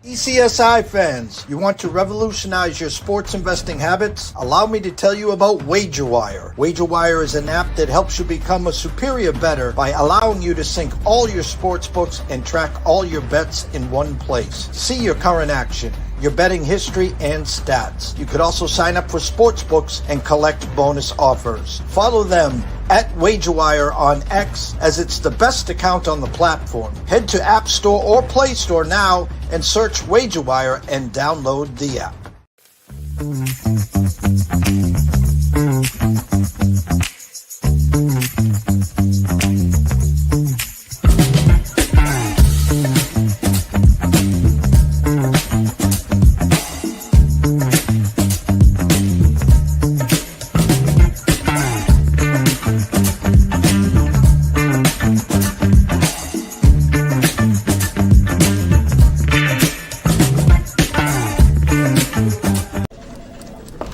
TPCSI fans, you want to revolutionize your sports investing habits? Allow me to tell you about Wagerwire. Wagerwire is an app that helps you become a superior bettor by allowing you to sync all your sports books and track all your bets in one place. See your current action, your betting history, and stats. You could also sign up for sports books and collect bonus offers. Follow them at Wagerwire on X, as it's the best account on the platform. Head to App Store or Play Store now and search Wagerwire and download the app.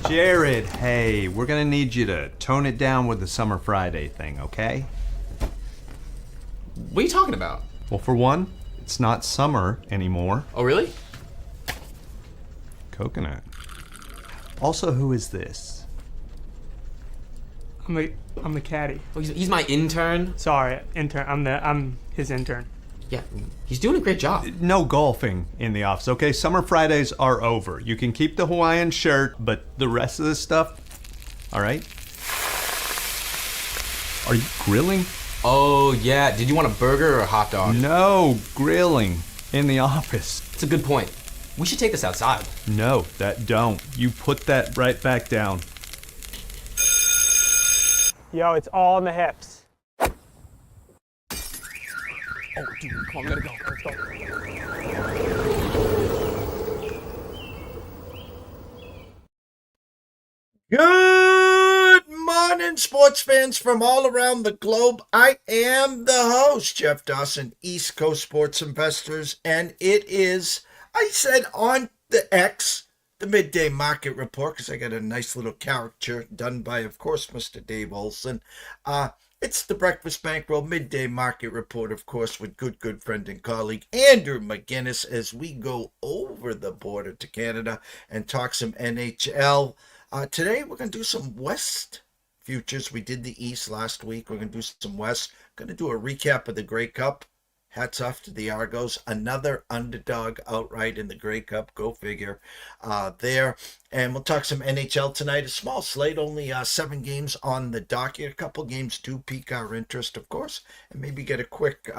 Jared, hey, we're gonna need you to tone it down with the Summer Friday thing, okay? What are you talking about? Well, for one, it's not summer anymore. Oh, really? Coconut. Also, who is this? I'm the caddy. Oh, he's my intern? Sorry, intern. I'm his intern. Yeah, he's doing a great job. No golfing in the office, okay? Summer Fridays are over. You can keep the Hawaiian shirt, but the rest of this stuff, all right? Are you grilling? Oh, yeah. Did you want a burger or a hot dog? No, grilling in the office. It's a good point. We should take this outside. No, that don't. You put that right back down. Yo, it's all in the hips. Oh, dude, come on, we gotta go. Let's go. Good morning, sports fans from all around the globe. I am the host, Jeff Dawson, East Coast Sports Investors, and it is, I said on the X, the Midday Market Report, because I got a nice little caricature done by, of course, Mr. Dave Olson. It's the Breakfast Bankroll Midday Market Report, of course, with good friend and colleague Andrew McInnis, as we go over the border to Canada and talk some NHL. Today, we're going to do some West futures. We did the East last week. We're going to do some West. Going to do a recap of the Grey Cup. Hats off to the Argos. Another underdog outright in the Grey Cup. Go figure there. And we'll talk some NHL tonight. A small slate, only 7 games on the docket. A couple games do pique our interest, of course. And maybe get a quick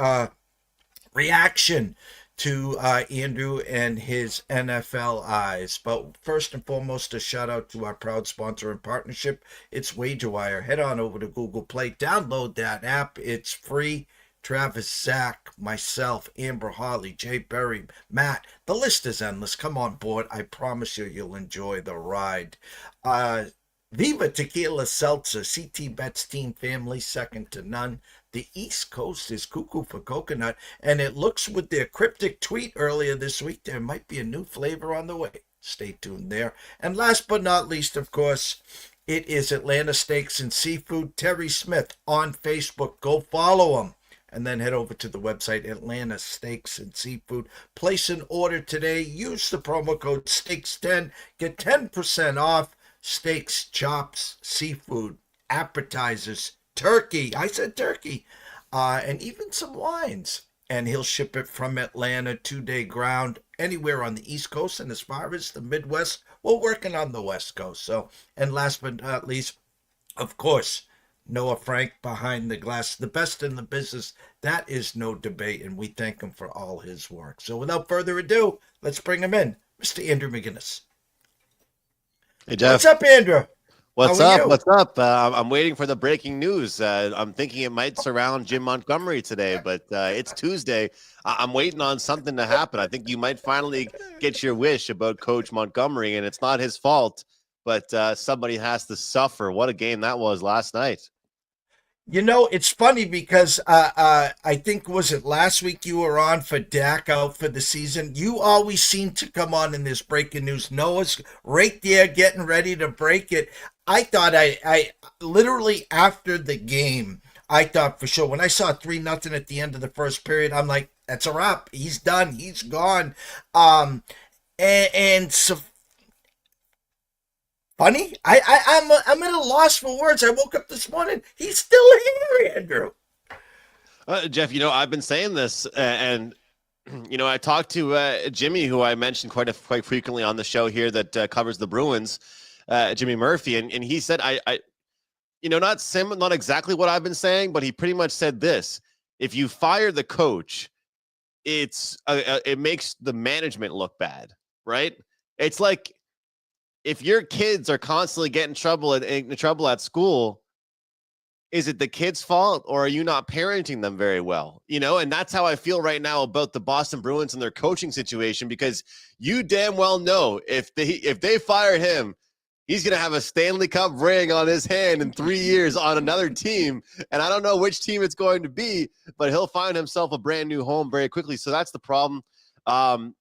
reaction to Andrew and his NFL eyes. But first and foremost, a shout out to our proud sponsor and partnership. It's Wagerwire. Head on over to Google Play. Download that app. It's free. Travis, Zach, myself, Amber Holly, Jay Berry, Matt. The list is endless. Come on board. I promise you'll enjoy the ride. Viva Tequila Seltzer, CT Bets Team Family, second to none. The East Coast is cuckoo for coconut, and it looks with their cryptic tweet earlier this week, there might be a new flavor on the way. Stay tuned there. And last but not least, of course, it is Atlanta Steaks and Seafood. Terry Smith on Facebook. Go follow him. And then head over to the website, Atlanta Steaks and Seafood. Place an order today. Use the promo code STEAKS10. Get 10% off steaks, chops, seafood, appetizers, turkey. I said turkey. And even some wines. And he'll ship it from Atlanta, 2-day ground, anywhere on the East Coast. And as far as the Midwest, we're working on the West Coast. So, and last but not least, of course, Noah Frank behind the glass, the best in the business. That is no debate, and we thank him for all his work. So without further ado, let's bring him in, Mr. Andrew McInnis. Hey, Jeff. What's up, Andrew? What's up? What's up? I'm waiting for the breaking news. I'm thinking it might surround Jim Montgomery today, but it's Tuesday. I'm waiting on something to happen. I think you might finally get your wish about Coach Montgomery, and it's not his fault, but somebody has to suffer. What a game that was last night. You know, it's funny because I think, was it last week you were on for Dak out for the season? You always seem to come on in this breaking news. Noah's right there getting ready to break it. I thought I literally after the game, I thought for sure when I saw 3-0 at the end of the first period, I'm like, that's a wrap. He's done. He's gone. And so funny. I'm at a loss for words. I woke up this morning. He's still here, Andrew. Jeff, I've been saying this, and I talked to Jimmy, who I mentioned quite frequently on the show here that covers the Bruins, Jimmy Murphy, and he said, not exactly what I've been saying, but he pretty much said this: if you fire the coach, it makes the management look bad, right? It's like if your kids are constantly getting in trouble at school, is it the kid's fault, or are you not parenting them very well? And that's how I feel right now about the Boston Bruins and their coaching situation, because you damn well know if they fire him, he's going to have a Stanley Cup ring on his hand in 3 years on another team. And I don't know which team it's going to be, but he'll find himself a brand new home very quickly. So that's the problem. From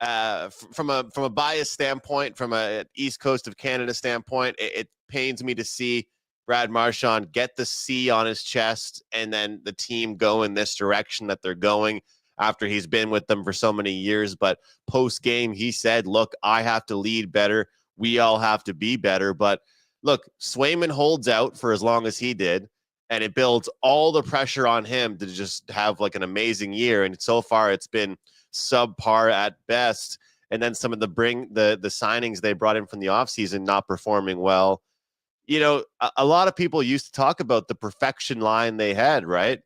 a bias standpoint, from a East Coast of Canada standpoint, it pains me to see Brad Marchand get the C on his chest and then the team go in this direction that they're going after he's been with them for so many years. But post-game, he said, look, I have to lead better. We all have to be better. But look, Swayman holds out for as long as he did, and it builds all the pressure on him to just have like an amazing year. And so far, it's been subpar at best. And then some of the signings they brought in from the offseason not performing well. A lot of people used to talk about the perfection line they had, right?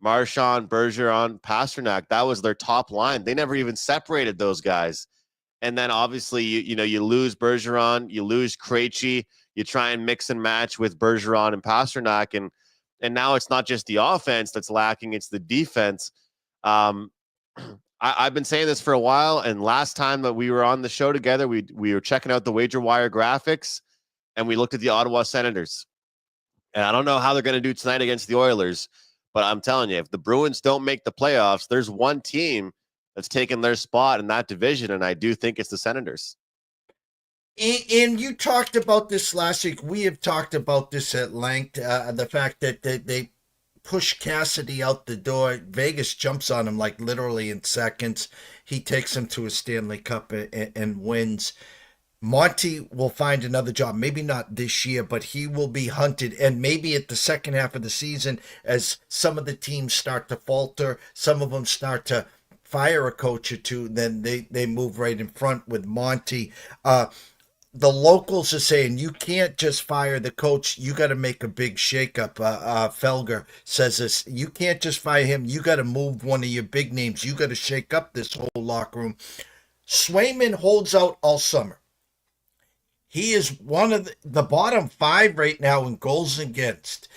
Marchand, Bergeron, Pasternak, that was their top line. They never even separated those guys. And then obviously, you lose Bergeron, you lose Krejci, you try and mix and match with Bergeron and Pasternak. And now it's not just the offense that's lacking, it's the defense. I've been saying this for a while. And last time that we were on the show together, we were checking out the Wagerwire graphics, and we looked at the Ottawa Senators. And I don't know how they're going to do tonight against the Oilers, but I'm telling you, if the Bruins don't make the playoffs, there's one team that's taken their spot in that division, and I do think it's the Senators. And you talked about this last week. We have talked about this at length, the fact that they push Cassidy out the door. Vegas jumps on him like literally in seconds. He takes him to a Stanley Cup and wins. Monty will find another job, maybe not this year, but he will be hunted. And maybe at the second half of the season, as some of the teams start to falter, some of them start to fire a coach or two, then they move right in front with Monty. The locals are saying you can't just fire the coach. You got to make a big shakeup. Felger says this. You can't just fire him. You got to move one of your big names. You got to shake up this whole locker room. Swayman holds out all summer. He is one of the bottom 5 right now in goals against.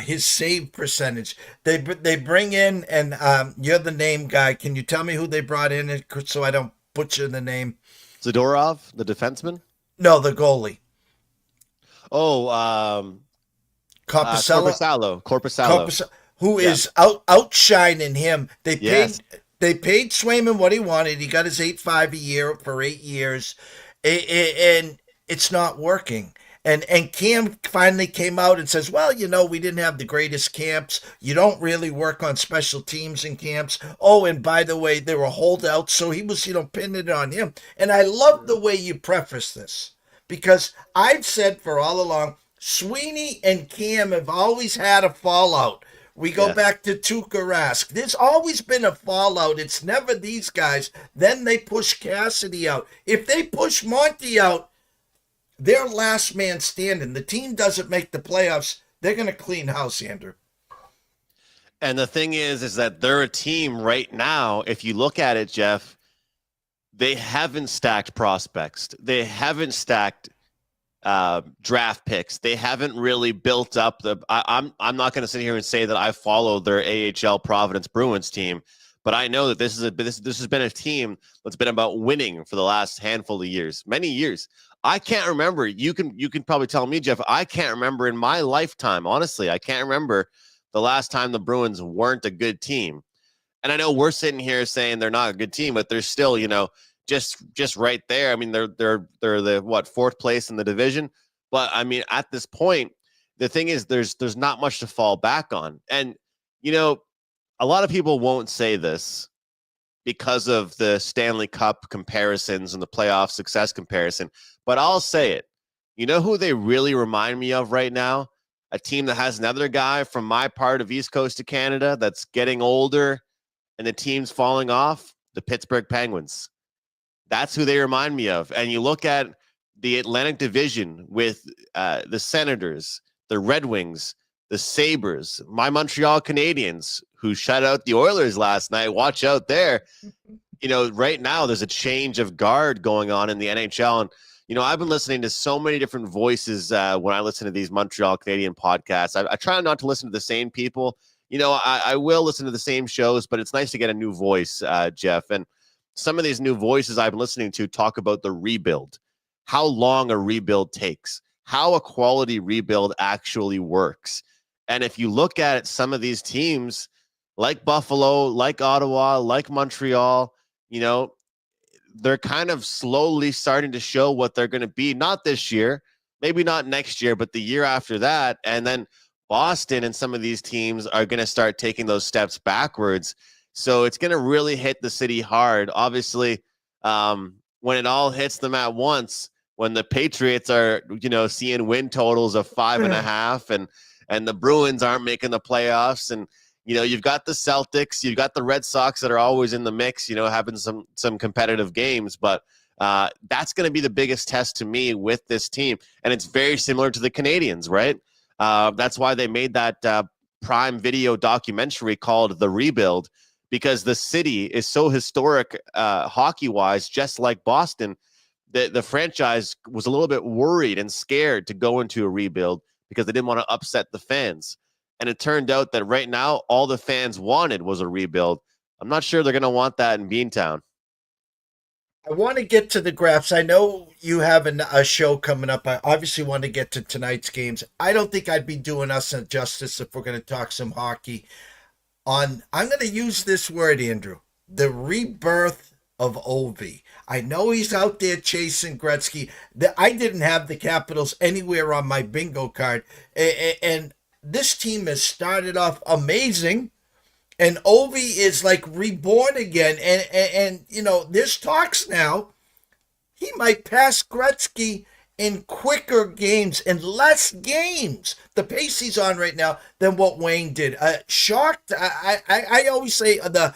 His save percentage. They bring in, and you're the name guy. Can you tell me who they brought in so I don't butcher the name? Zadorov, the defenseman? No, the goalie. Oh, Corpusalo. Who is outshining him. They paid Swayman what he wanted. He got his 8.5 a year for 8 years. And it's not working. And Cam finally came out and says, well, we didn't have the greatest camps. You don't really work on special teams in camps. Oh, and by the way, they were holdouts. So he was, pinning it on him. And I love the way you preface this, because I've said for all along, Sweeney and Cam have always had a fallout. We go back to Tuukka Rask. There's always been a fallout. It's never these guys. Then they push Cassidy out. If they push Monty out, they're last man standing. The team doesn't make the playoffs. They're going to clean house, Andrew. And the thing is that they're a team right now. If you look at it, Jeff, they haven't stacked prospects. They haven't stacked draft picks. They haven't really built up I'm not going to sit here and say that I follow their AHL Providence Bruins team, but I know that this has been a team that's been about winning for the last handful of years, many years. I can't remember. You can probably tell me, Jeff. I can't remember in my lifetime. Honestly, I can't remember the last time the Bruins weren't a good team. And I know we're sitting here saying they're not a good team, but they're still, just right there. I mean, they're the 4th place in the division. But I mean, at this point, the thing is, there's not much to fall back on. And, you know, a lot of people won't say this because of the Stanley Cup comparisons and the playoff success comparison, but I'll say it. You know who they really remind me of right now? A team that has another guy from my part of East Coast of Canada that's getting older and the team's falling off, the Pittsburgh Penguins. That's who they remind me of. And you look at the Atlantic Division with the Senators, the Red Wings, the Sabres, my Montreal Canadiens, who shut out the Oilers last night. Watch out there. You know, right now there's a change of guard going on in the NHL. And, you know, I've been listening to so many different voices when I listen to these Montreal Canadian podcasts. I try not to listen to the same people. You know, I will listen to the same shows, but it's nice to get a new voice, Jeff. And some of these new voices I've been listening to talk about the rebuild, how long a rebuild takes, how a quality rebuild actually works. And if you look at some of these teams like Buffalo, like Ottawa, like Montreal, you know, they're kind of slowly starting to show what they're going to be. Not this year, maybe not next year, but the year after that. And then Boston and some of these teams are going to start taking those steps backwards. So it's going to really hit the city hard. Obviously, when it all hits them at once, when the Patriots are, you know, seeing win totals of 5.5 and the Bruins aren't making the playoffs, and you know, you've got the Celtics, you've got the Red Sox that are always in the mix, you know, having some competitive games. But that's going to be the biggest test to me with this team. And it's very similar to the Canadians, right? That's why they made that Prime Video documentary called The Rebuild, because the city is so historic hockey-wise, just like Boston. The franchise was a little bit worried and scared to go into a rebuild because they didn't want to upset the fans. And it turned out that right now, all the fans wanted was a rebuild. I'm not sure they're going to want that in Beantown. I want to get to the graphs. I know you have a show coming up. I obviously want to get to tonight's games. I don't think I'd be doing us a justice if we're going to talk some hockey. I'm going to use this word, Andrew, the rebirth of Ovi. I know he's out there chasing Gretzky. I didn't have the Capitals anywhere on my bingo card. And this team has started off amazing, and Ovi is like reborn again. And you know, there's talks now he might pass Gretzky in quicker games, in less games, the pace he's on right now, than what Wayne did. Shocked. I always say the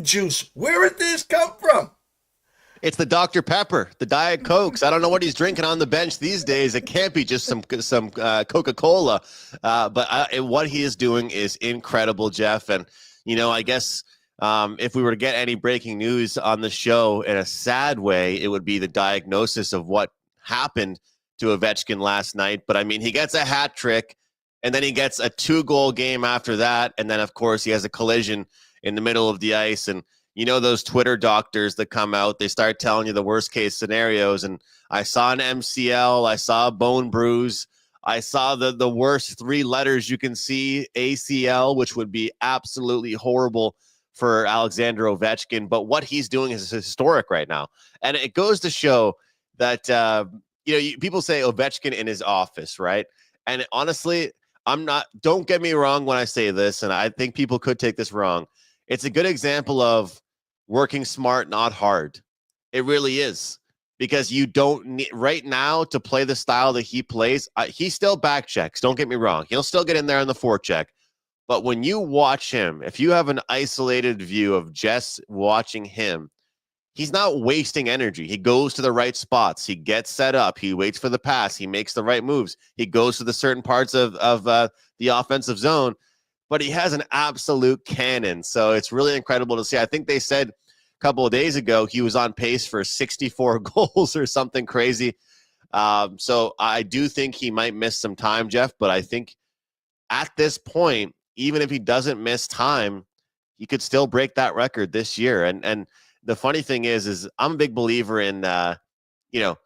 juice. Where did this come from? It's the Dr. Pepper, the Diet Cokes. I don't know what he's drinking on the bench these days. It can't be just some Coca-Cola. But what he is doing is incredible, Jeff. And, you know, I guess if we were to get any breaking news on the show in a sad way, it would be the diagnosis of what happened to Ovechkin last night. But, I mean, he gets a hat trick, and then he gets a 2-goal game after that. And then, of course, he has a collision in the middle of the ice. And you know, those Twitter doctors that come out, they start telling you the worst case scenarios. And I saw an MCL, I saw a bone bruise, I saw the worst 3 letters you can see, ACL, which would be absolutely horrible for Alexander Ovechkin. But what he's doing is historic right now. And it goes to show that, you know, people say Ovechkin in his office, right? And honestly, don't get me wrong when I say this, and I think people could take this wrong. It's a good example of working smart, not hard. It really is, because you don't need right now to play the style that he plays. He still back checks. Don't get me wrong. He'll still get in there on the forecheck. But when you watch him, if you have an isolated view of just watching him, he's not wasting energy. He goes to the right spots. He gets set up. He waits for the pass. He makes the right moves. He goes to the certain parts of the offensive zone. But he has an absolute cannon. So it's really incredible to see. I think they said a couple of days ago he was on pace for 64 goals or something crazy. So I do think he might miss some time, Jeff. But I think at this point, even if he doesn't miss time, he could still break that record this year. And the funny thing is I'm a big believer in, you know,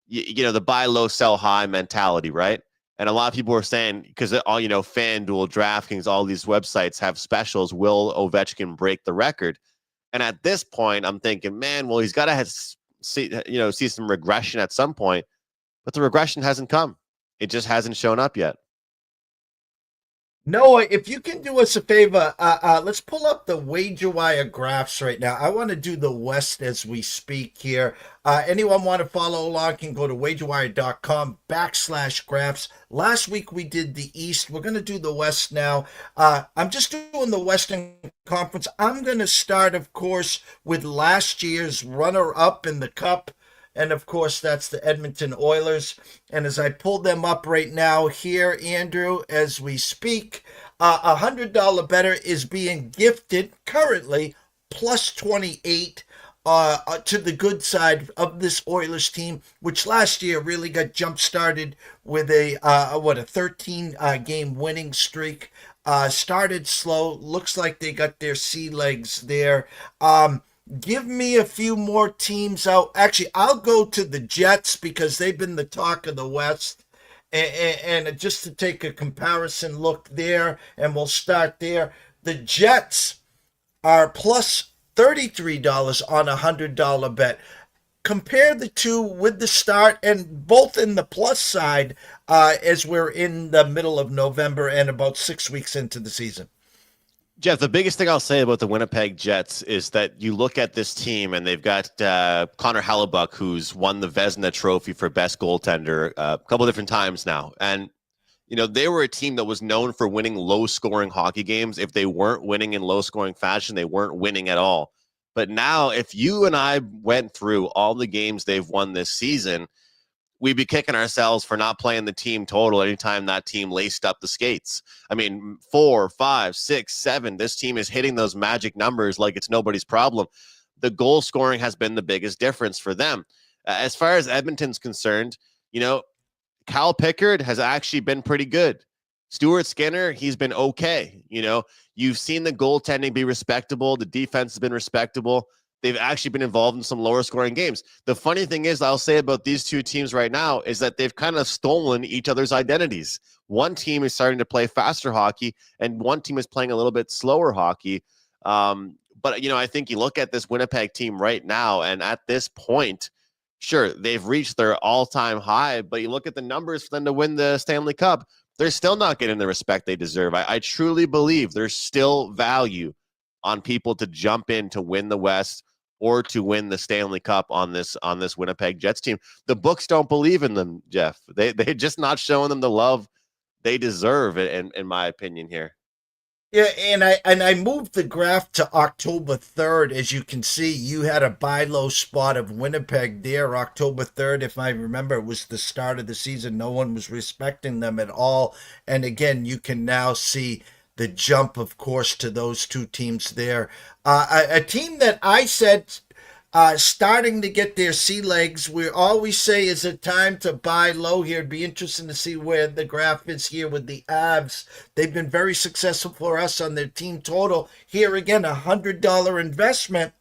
the buy low, sell high mentality, right? And a lot of people were saying, because all, you know, FanDuel, DraftKings, all these websites have specials. Will Ovechkin break the record? And at this point, I'm thinking, man, well, he's got to see some regression at some point. But the regression hasn't come. It just hasn't shown up yet. Noah, if you can do us a favor, let's pull up the Wagerwire graphs right now. I want to do the West as we speak here. Anyone want to follow along can go to wagerwire.com/graphs. Last week we did the East. We're going to do the West now. I'm just doing the Western Conference. I'm going to start, of course, with last year's runner-up in the Cup. And of course, that's the Edmonton Oilers. And as I pull them up right now here, Andrew, as we speak, $100 better is being gifted currently plus 28 to the good side of this Oilers team, which last year really got jump started with a 13 game winning streak. Started slow. Looks like they got their sea legs there. Give me a few more teams out. Actually, I'll go to the Jets because they've been the talk of the West. And just to take a comparison look there, and we'll start there. The Jets are plus $33 on a $100 bet. Compare the two with the start, and both in the plus side as we're in the middle of November and about 6 weeks into the season. Jeff, the biggest thing I'll say about the Winnipeg Jets is that you look at this team and they've got Connor Hellebuck, who's won the Vezina Trophy for best goaltender a couple different times now. And, you know, they were a team that was known for winning low-scoring hockey games. If they weren't winning in low-scoring fashion, they weren't winning at all. But now, if you and I went through all the games they've won this season, we'd be kicking ourselves for not playing the team total anytime that team laced up the skates. I mean, 4, 5, 6, 7, this team is hitting those magic numbers like it's nobody's problem. The goal scoring has been the biggest difference for them. As far as Edmonton's concerned, you know, Cal Pickard has actually been pretty good. Stuart Skinner, he's been okay. You know, you've seen the goaltending be respectable. The defense has been respectable. They've actually been involved in some lower scoring games. The funny thing is, I'll say about these two teams right now is that they've kind of stolen each other's identities. One team is starting to play faster hockey, and one team is playing a little bit slower hockey. But, you know, I think you look at this Winnipeg team right now, and at this point, sure, they've reached their all-time high, but you look at the numbers for them to win the Stanley Cup, they're still not getting the respect they deserve. I truly believe there's still value on people to jump in to win the West or to win the Stanley Cup on this Winnipeg Jets team. The books don't believe in them, Jeff. They're just not showing them the love they deserve, in my opinion here. Yeah, and I moved the graph to October 3rd. As you can see, you had a buy low spot of Winnipeg there, October 3rd. If I remember, it was the start of the season. No one was respecting them at all. And again, you can now see the jump, of course, to those two teams there. A team that I said starting to get their sea legs, we always say is it time to buy low here. It'd be interesting to see where the graph is here with the Avs. They've been very successful for us on their team total. Here again, $100 investment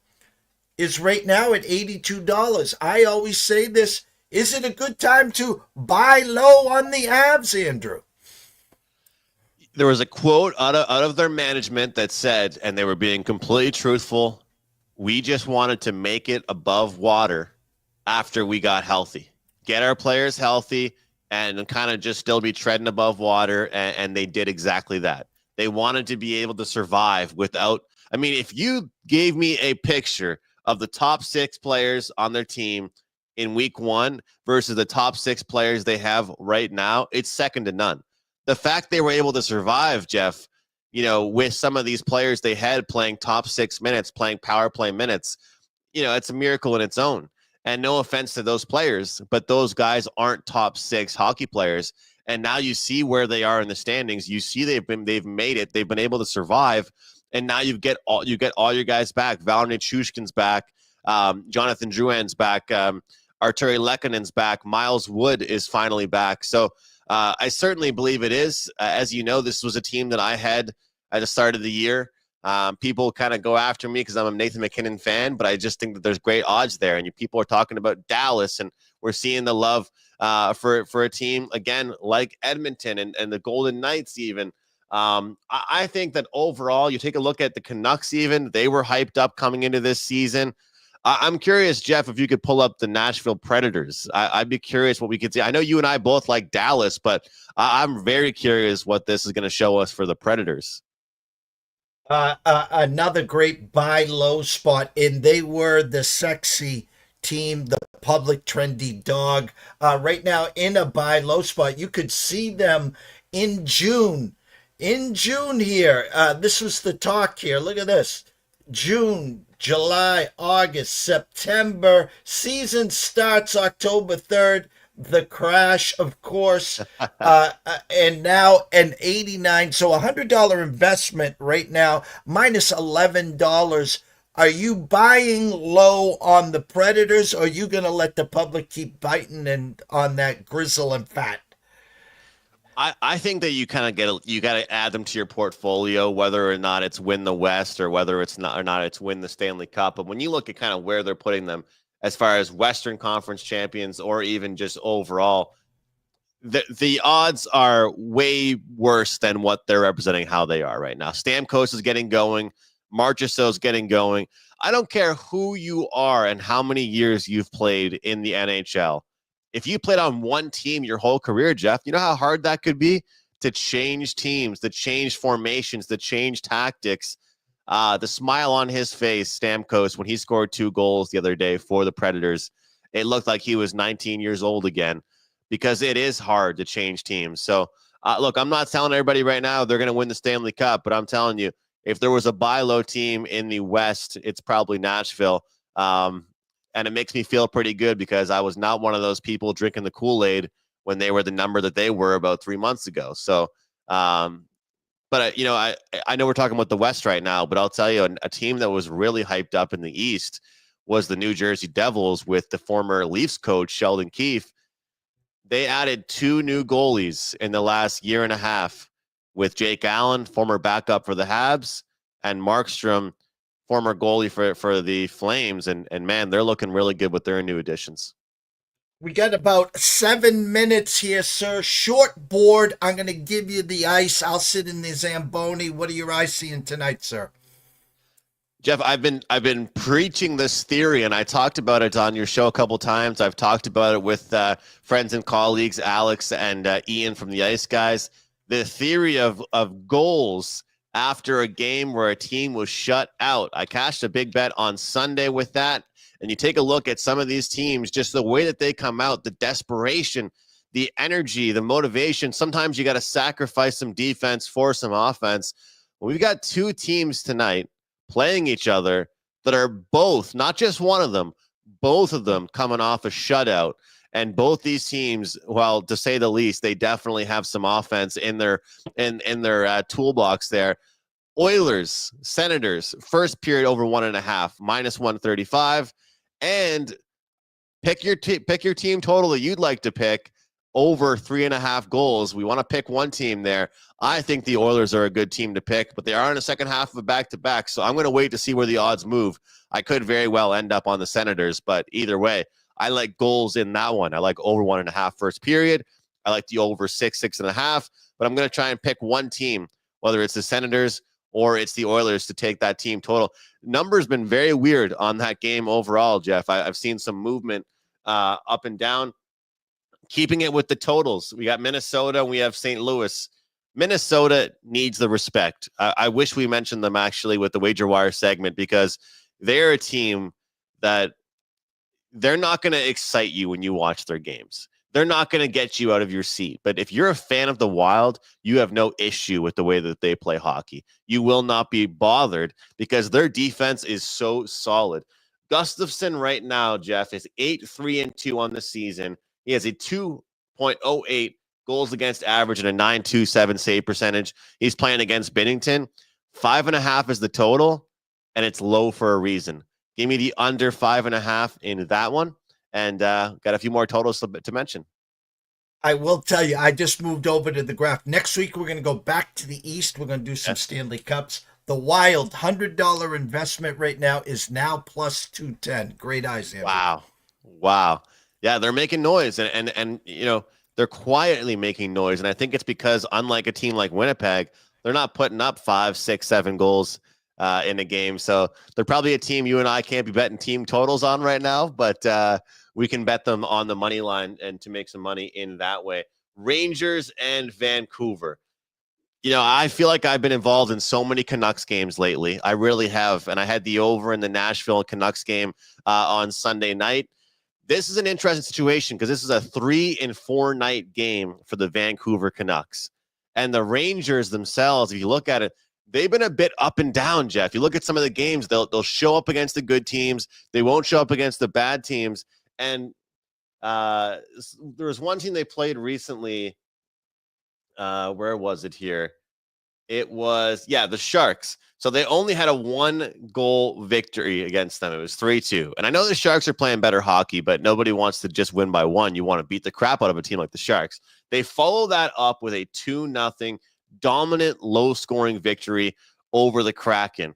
is right now at $82. I always say this, is it a good time to buy low on the Avs, Andrew? There was a quote out of their management that said, and they were being completely truthful, we just wanted to make it above water after we got healthy. Get our players healthy and kind of just still be treading above water, and they did exactly that. They wanted to be able to survive without... I mean, if you gave me a picture of the top 6 players on their team in week 1 versus the top 6 players they have right now, it's second to none. The fact they were able to survive, Jeff, you know, with some of these players they had playing top 6 minutes, playing power play minutes, you know, it's a miracle in its own. And no offense to those players, but those guys aren't top 6 hockey players. And now you see where they are in the standings. You see they've made it. They've been able to survive. And now you get all your guys back. Valerny Chushkin's back. Jonathan Drouin's back. Arturi Lekkonen's back. Miles Wood is finally back. So I certainly believe it is. As you know, this was a team that I had at the start of the year. People kind of go after me because I'm a Nathan McKinnon fan, but I just think that there's great odds there. And people are talking about Dallas, and we're seeing the love for a team, again, like Edmonton and the Golden Knights even. I think that overall, you take a look at the Canucks even, they were hyped up coming into this season. I'm curious, Jeff, if you could pull up the Nashville Predators. I'd be curious what we could see. I know you and I both like Dallas, but I'm very curious what this is going to show us for the Predators. Another great buy low spot, and they were the sexy team, the public trendy dog. Right now in a buy low spot, you could see them in June. In June here, this was the talk here. Look at this. June, July, August, September. Season starts October 3rd. The crash, of course, and now an 89. So $100 investment right now, minus $11. Are you buying low on the Predators, or are you going to let the public keep biting and on that grizzle and fat? I think that you kind of you got to add them to your portfolio, whether or not it's win the West or whether it's not it's win the Stanley Cup. But when you look at kind of where they're putting them as far as Western Conference champions or even just overall, the odds are way worse than what they're representing how they are right now. Stamkos is getting going. Marchessault's getting going. I don't care who you are and how many years you've played in the NHL. If you played on one team your whole career, Jeff, you know how hard that could be to change teams, to change formations, to change tactics. The smile on his face, Stamkos, when he scored 2 goals the other day for the Predators, it looked like he was 19 years old again, because it is hard to change teams. So, look, I'm not telling everybody right now they're going to win the Stanley Cup, but I'm telling you, if there was a buy low team in the West, it's probably Nashville. And it makes me feel pretty good because I was not one of those people drinking the Kool-Aid when they were the number that they were about 3 months ago. So, but you know, I know we're talking about the West right now, but I'll tell you, a team that was really hyped up in the East was the New Jersey Devils with the former Leafs coach, Sheldon Keefe. They added 2 new goalies in the last year and a half with Jake Allen, former backup for the Habs, and Markstrom, former goalie for the Flames. And man, they're looking really good with their new additions. We got about 7 minutes here, sir. Short board. I'm going to give you the ice. I'll sit in the Zamboni. What are your eyes seeing tonight, sir? Jeff, I've been preaching this theory, and I talked about it on your show a couple times. I've talked about it with friends and colleagues, Alex and Ian from the Ice Guys. The theory of goals after a game where a team was shut out. I cashed a big bet on Sunday with that. And you take a look at some of these teams, just the way that they come out, the desperation, the energy, the motivation. Sometimes you got to sacrifice some defense for some offense. We've got 2 teams tonight playing each other that are both, not just one of them, both of them coming off a shutout. And both these teams, well, to say the least, they definitely have some offense in their toolbox there. Oilers, Senators, first period over 1.5, minus 135. And pick your team total that you'd like to pick over 3.5 goals. We want to pick one team there. I think the Oilers are a good team to pick, but they are in the second half of a back-to-back, so I'm going to wait to see where the odds move. I could very well end up on the Senators, but either way, I like goals in that one. I like over 1.5 first period. I like the over 6.5, but I'm going to try and pick one team, whether it's the Senators or it's the Oilers, to take that team total. Number's been very weird on that game overall, Jeff. I've seen some movement up and down. Keeping it with the totals, we got Minnesota and we have St. Louis. Minnesota needs the respect. I wish we mentioned them actually with the Wagerwire segment, because they're a team that they're not going to excite you when you watch their games. They're not going to get you out of your seat. But if you're a fan of the Wild, you have no issue with the way that they play hockey. You will not be bothered because their defense is so solid. Gustafsson right now, Jeff, is 8-3-2 on the season. He has a 2.08 goals against average and a 9.27 save percentage. He's playing against Binnington. 5.5 is the total, and it's low for a reason. Give me the under 5.5 in that one. And got a few more totals to mention. I will tell you, I just moved over to the graph. Next week, we're going to go back to the East. We're going to do some Stanley Cups. The Wild $100 investment right now is now plus 210. Great eyes, Andrew. Wow. Yeah, they're making noise, and you know, they're quietly making noise. And I think it's because, unlike a team like Winnipeg, they're not putting up 5, 6, 7 goals in a game. So they're probably a team you and I can't be betting team totals on right now, but we can bet them on the money line and to make some money in that way. Rangers and Vancouver. I feel like I've been involved in so many Canucks games lately. I really have. And I had the over in the Nashville Canucks game on Sunday night. This is an interesting situation because this is a 3 and 4 night game for the Vancouver Canucks. And the Rangers themselves, if you look at it, they've been a bit up and down, Jeff. You look at some of the games, they'll show up against the good teams. They won't show up against the bad teams. And there was one team they played recently. Where was it here? It was, the Sharks. So they only had a 1-goal victory against them. It was 3-2. And I know the Sharks are playing better hockey, but nobody wants to just win by 1. You want to beat the crap out of a team like the Sharks. They follow that up with a 2-0 dominant, low-scoring victory over the Kraken.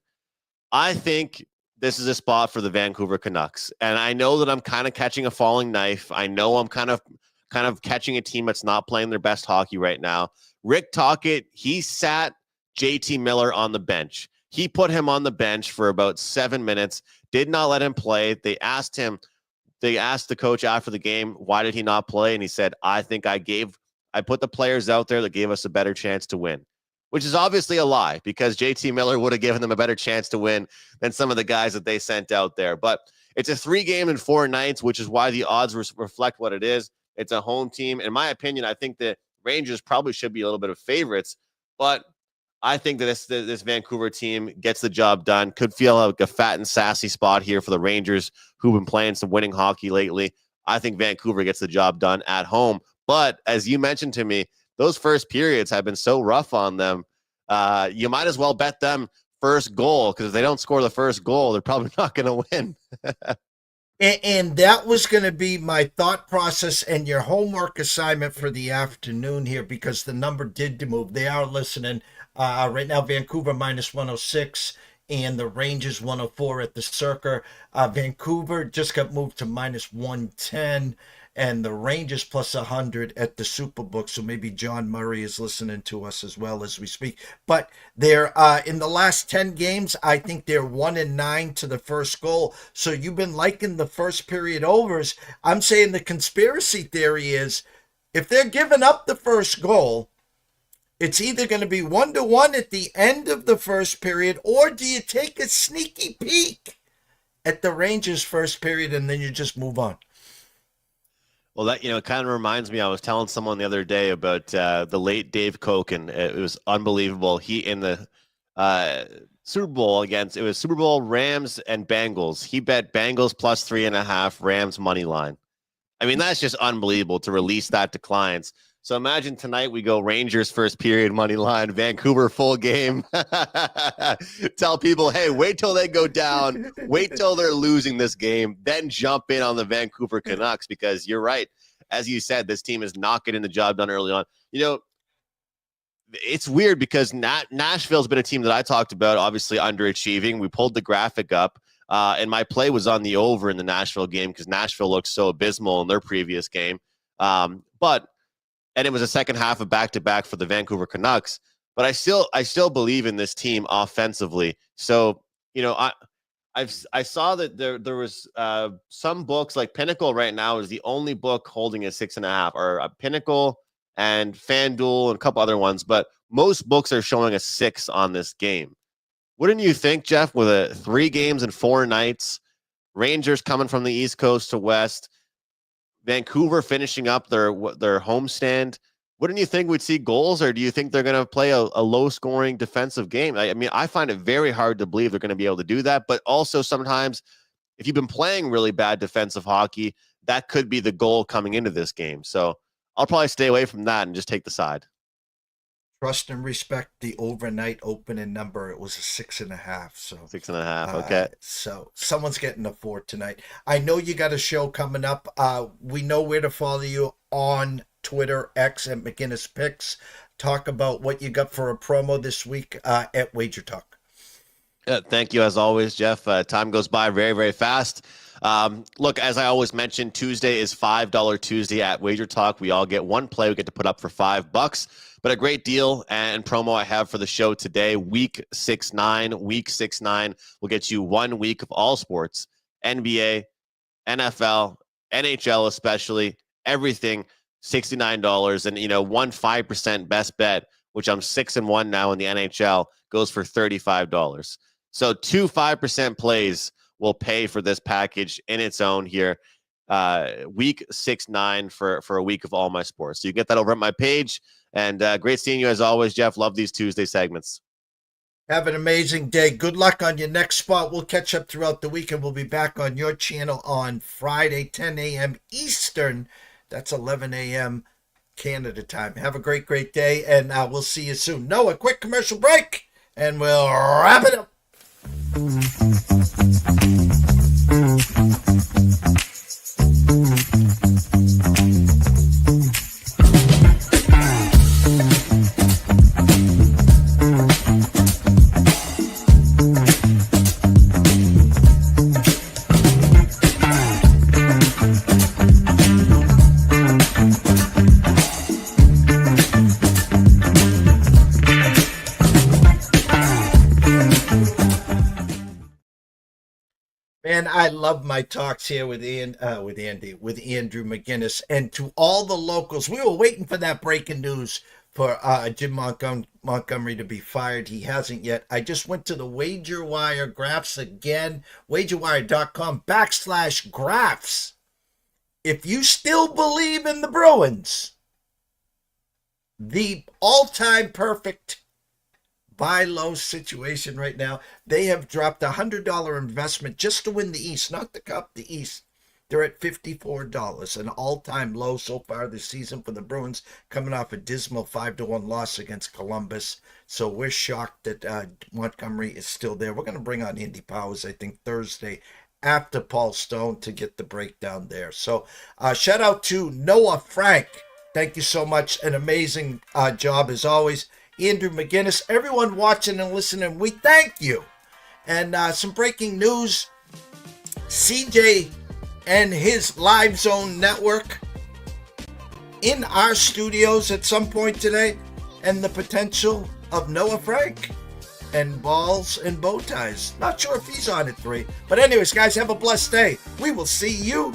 I think this is a spot for the Vancouver Canucks. And I know that I'm kind of catching a falling knife. I know I'm kind of catching a team that's not playing their best hockey right now. Rick Tocchet, he sat JT Miller on the bench. He put him on the bench for about 7 minutes, did not let him play. They asked the coach after the game, why did he not play? And he said, I think I put the players out there that gave us a better chance to win, which is obviously a lie because JT Miller would have given them a better chance to win than some of the guys that they sent out there. But it's a 3 game in 4 nights, which is why the odds reflect what it is. It's a home team. In my opinion, I think the Rangers probably should be a little bit of favorites, but I think that this Vancouver team gets the job done. Could feel like a fat and sassy spot here for the Rangers, who've been playing some winning hockey lately. I think Vancouver gets the job done at home. But as you mentioned to me, those first periods have been so rough on them. You might as well bet them first goal because if they don't score the first goal, they're probably not going to win. And that was going to be my thought process and your homework assignment for the afternoon here because the number did move. They are listening. Right now, Vancouver minus 106 and the Rangers 104 at the Circa. Vancouver just got moved to minus 110 and the Rangers plus 100 at the Superbook. So maybe John Murray is listening to us as well as we speak. But they're in the last 10 games, I think they're 1-9 to the first goal. So you've been liking the first period overs. I'm saying the conspiracy theory is if they're giving up the first goal, it's either going to be 1-1 at the end of the first period, or do you take a sneaky peek at the Rangers' first period and then you just move on? Well, that kind of reminds me. I was telling someone the other day about the late Dave Koken. It was unbelievable. He in the Super Bowl it was Super Bowl Rams and Bengals. He bet Bengals plus 3.5, Rams money line. I mean, that's just unbelievable to release that to clients. So imagine tonight we go Rangers first period money line, Vancouver full game. Tell people, hey, wait till they go down. Wait till they're losing this game. Then jump in on the Vancouver Canucks because you're right. As you said, this team is not getting the job done early on. It's weird because Nashville's been a team that I talked about, obviously underachieving. We pulled the graphic up, and my play was on the over in the Nashville game because Nashville looked so abysmal in their previous game. And it was a second half of back-to-back for the Vancouver Canucks. But I still believe in this team offensively. So, I saw that there was some books like Pinnacle right now is the only book holding a 6.5, or a Pinnacle and FanDuel and a couple other ones. But most books are showing a 6 on this game. Wouldn't you think, Jeff, with 3 games in 4 nights, Rangers coming from the East Coast to West, Vancouver finishing up their homestand, wouldn't you think we'd see goals, or do you think they're going to play a low-scoring defensive game? I mean, I find it very hard to believe they're going to be able to do that, but also sometimes if you've been playing really bad defensive hockey, that could be the goal coming into this game. So I'll probably stay away from that and just take the side. Trust and respect the overnight opening number. It was a 6.5. So 6.5. Okay. So someone's getting a 4 tonight. I know you got a show coming up. We know where to follow you on Twitter, X at McInnis Picks. Talk about what you got for a promo this week at Wager Talk. Thank you as always, Jeff. Time goes by very, very fast. Look, as I always mention, Tuesday is $5 Tuesday at Wager Talk. We all get one play we get to put up for $5. But a great deal and promo I have for the show today, Week 6-9. Week 6-9 will get you 1 week of all sports, NBA, NFL, NHL especially, everything, $69. And, 5% best bet, which I'm 6-1 now in the NHL, goes for $35. So 2 5% plays will pay for this package in its own here. Week 6-9 for a week of all my sports. So you get that over at my page. And great seeing you as always, Jeff. Love these Tuesday segments. Have an amazing day. Good luck on your next spot. We'll catch up throughout the week, and we'll be back on your channel on Friday, 10 a.m. Eastern. That's 11 a.m. Canada time. Have a great, great day, and we'll see you soon. Noah, quick commercial break, and we'll wrap it up. Man, I love my talks here with Andrew McInnis, and to all the locals. We were waiting for that breaking news for Jim Montgomery to be fired. He hasn't yet. I just went to the Wagerwire graphs again, wagerwire.com/graphs. If you still believe in the Bruins, the all-time perfect buy low situation right now. They have dropped $100 investment just to win the East, not the Cup, the East. They're at $54, an all-time low so far this season for the Bruins, coming off a dismal 5-1 loss against Columbus. So we're shocked that Montgomery is still there. We're going to bring on Andy Powers, I think, Thursday after Paul Stone to get the breakdown there. So shout out to Noah Frank. Thank you so much. An amazing job as always. Andrew McInnis, everyone watching and listening, we thank you. And some breaking news, CJ and his Live Zone network in our studios at some point today, and the potential of Noah Frank and balls and bow ties. Not sure if he's on at 3. But anyways, guys, have a blessed day. We will see you